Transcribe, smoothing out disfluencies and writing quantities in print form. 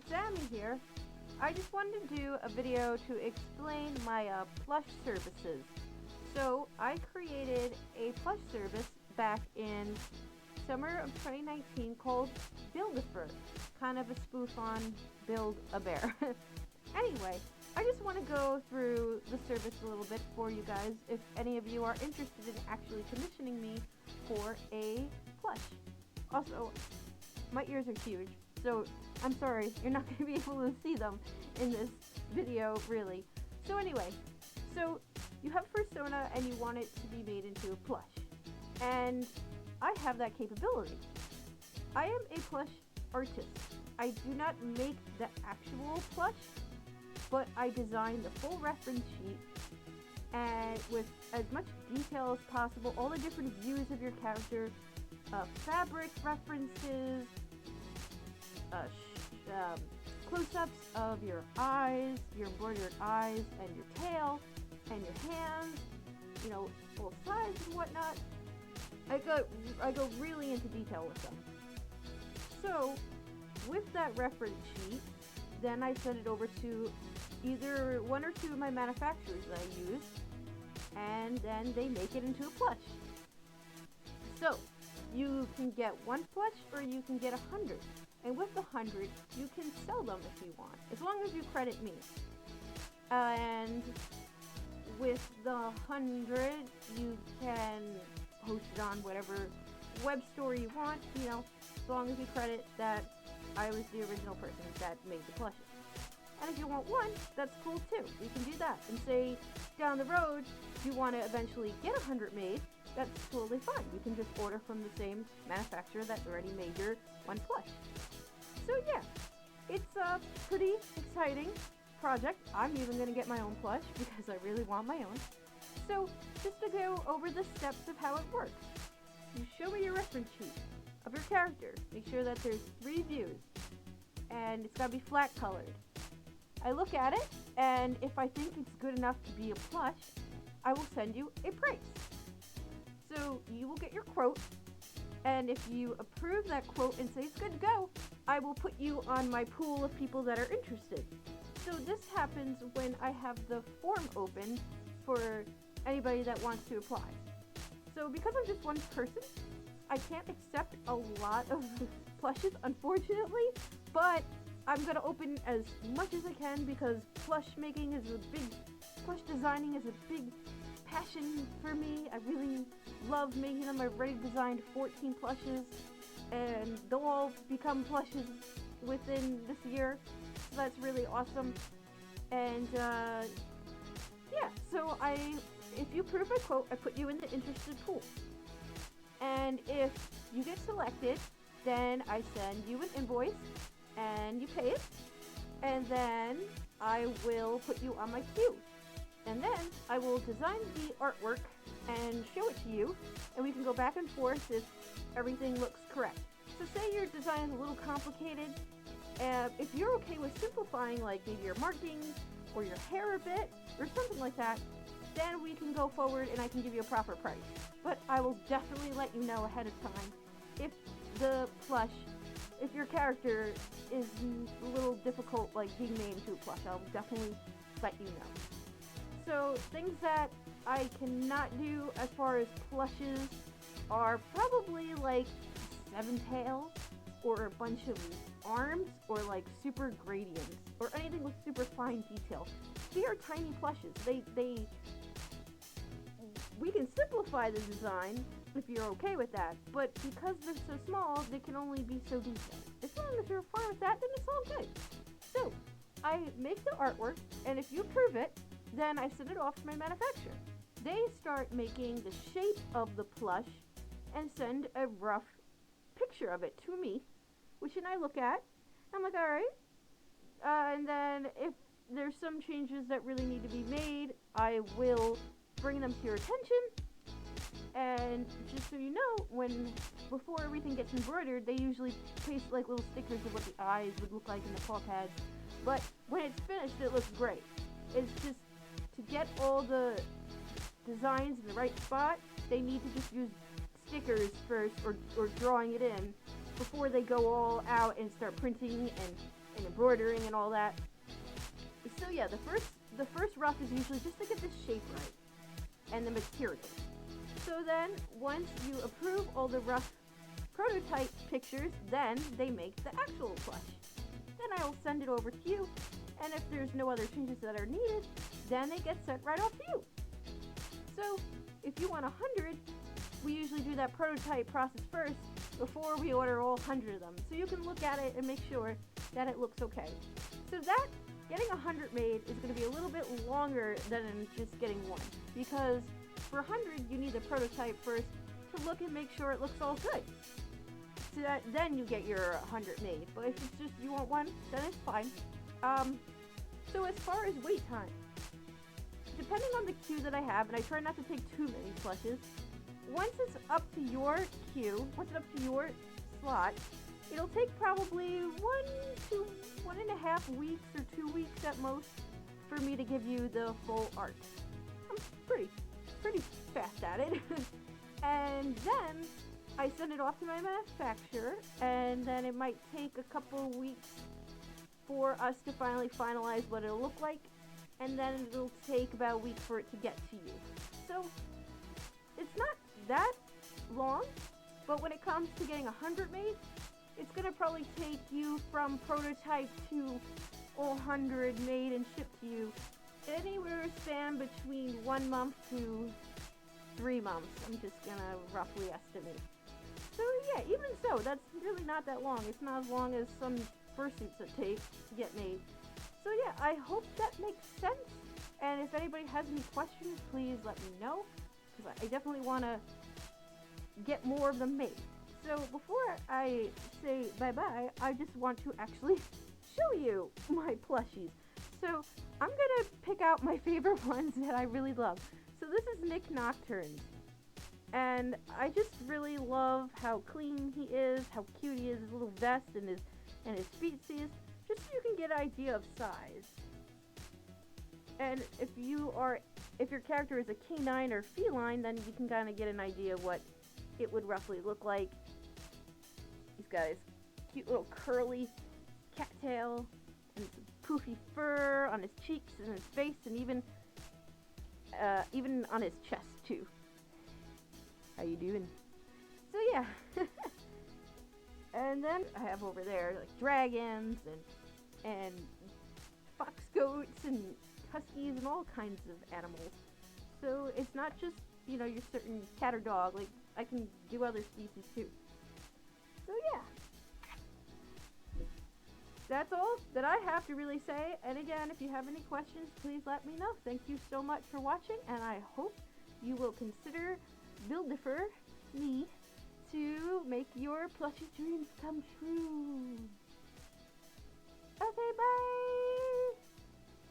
Sammy here. I just wanted to do a video to explain my plush services. So I created a plush service back in summer of 2019 called Build-A-Fur, kind of a spoof on Build-A-Bear. Anyway, I just want to go through the service a little bit for you guys if any of you are interested in actually commissioning me for a plush. Also, my ears are huge, so I'm sorry, you're not going to be able to see them in this video, really. So anyway, so you have a persona and you want it to be made into a plush. And I have that capability. I am a plush artist. I do not make the actual plush, but I design the full reference sheet and with as much detail as possible, all the different views of your character, fabric references, close-ups of your eyes, your embroidered eyes, and your tail, and your hands, you know, full size and whatnot. I go really into detail with them. So, with that reference sheet, then I send it over to either one or two of my manufacturers that I use, and then they make it into a plush. So, you can get one plush or you can get 100. And with the 100, you can sell them if you want, as long as you credit me. And with the 100, you can host it on whatever web store you want, you know, as long as you credit that I was the original person that made the plushes. And if you want one, that's cool too. You can do that. And say down the road, you want to eventually get 100 made, that's totally fine. You can just order from the same manufacturer that already made your one plush. So yeah, it's a pretty exciting project. I'm even going to get my own plush because I really want my own. So just to go over the steps of how it works. You show me your reference sheet of your character. Make sure that there's 3 views. And it's got to be flat colored. I look at it, and if I think it's good enough to be a plush, I will send you a price. So you will get your quote, and if you approve that quote and say it's good to go, I will put you on my pool of people that are interested. So this happens when I have the form open for anybody that wants to apply. So because I'm just one person, I can't accept a lot of plushes, unfortunately, but I'm going to open as much as I can because plush designing is a big passion for me. I really love making them. I've already designed 14 plushes, and they'll all become plushes within this year, so that's really awesome. And yeah, so if you approve my quote, I put you in the interested pool. And if you get selected, then I send you an invoice and you pay it, and then I will put you on my queue. And then I will design the artwork and show it to you, and we can go back and forth if everything looks correct. So say your design is a little complicated, if you're okay with simplifying, like maybe your markings or your hair a bit or something like that, then we can go forward and I can give you a proper price. But I will definitely let you know ahead of time if the plush, if your character is a little difficult, like being made into a plush, I'll definitely let you know. So things that I cannot do as far as plushes are probably like 7-tail or a bunch of arms or like super gradients or anything with super fine detail. They are tiny plushes. We can simplify the design if you're okay with that, but because they're so small, they can only be so detailed. As long as you're fine with that, then it's all good. So I make the artwork, and if you approve it, then I send it off to my manufacturer. They start making the shape of the plush and send a rough picture of it to me, which then I look at. I'm like, all right. And then if there's some changes that really need to be made, I will bring them to your attention. And just so you know, before everything gets embroidered, they usually paste like little stickers of what the eyes would look like in the paw pads. But when it's finished, it looks great. It's just to get all the designs in the right spot, they need to just use stickers first or drawing it in before they go all out and start printing and and embroidering and all that. So yeah, the first rough is usually just to get the shape right and the material. So then once you approve all the rough prototype pictures, then they make the actual plush. Then I will send it over to you, and if there's no other changes that are needed, then it gets sent right off to you. So if you want 100, we usually do that prototype process first before we order all 100 of them. So you can look at it and make sure that it looks okay. So that getting 100 made is going to be a little bit longer than just getting one, because for 100 you need the prototype first to look and make sure it looks all good. So that then you get your 100 made. But if it's just you want one, then it's fine. So as far as wait time, depending on the queue that I have, and I try not to take too many plushes, once it's up to your queue, once it's up to your slot, it'll take probably 1 to 1.5 weeks or 2 weeks at most for me to give you the full art. I'm pretty fast at it. And then I send it off to my manufacturer, and then it might take a couple weeks for us to finally finalize what it'll look like, and then it'll take about a week for it to get to you. So it's not that long, but when it comes to getting 100 made, it's gonna probably take you from prototype to all 100 made and shipped to you anywhere span between 1 month to 3 months. I'm just gonna roughly estimate. So yeah, even so, that's really not that long. It's not as long as some fursuits that take to get made. So yeah, I hope that makes sense. And if anybody has any questions, please let me know, because I definitely want to get more of them made. So before I say bye-bye, I just want to actually show you my plushies. So I'm gonna pick out my favorite ones that I really love. So this is Nick Nocturne. And I just really love how clean he is, how cute he is, his little vest and his feetsies, just so you can get an idea of size. And if your character is a canine or feline, then you can kind of get an idea of what it would roughly look like. He's got his cute little curly cattail and some poofy fur on his cheeks and his face, and even on his chest too. How you doing? So yeah. And then I have over there like dragons and fox goats and huskies and all kinds of animals. So it's not just, your certain cat or dog. Like, I can do other species too. So yeah. That's all that I have to really say. And again, if you have any questions, please let me know. Thank you so much for watching, and I hope you will consider Buildifer me to make your plushie dreams come true. Okay, bye!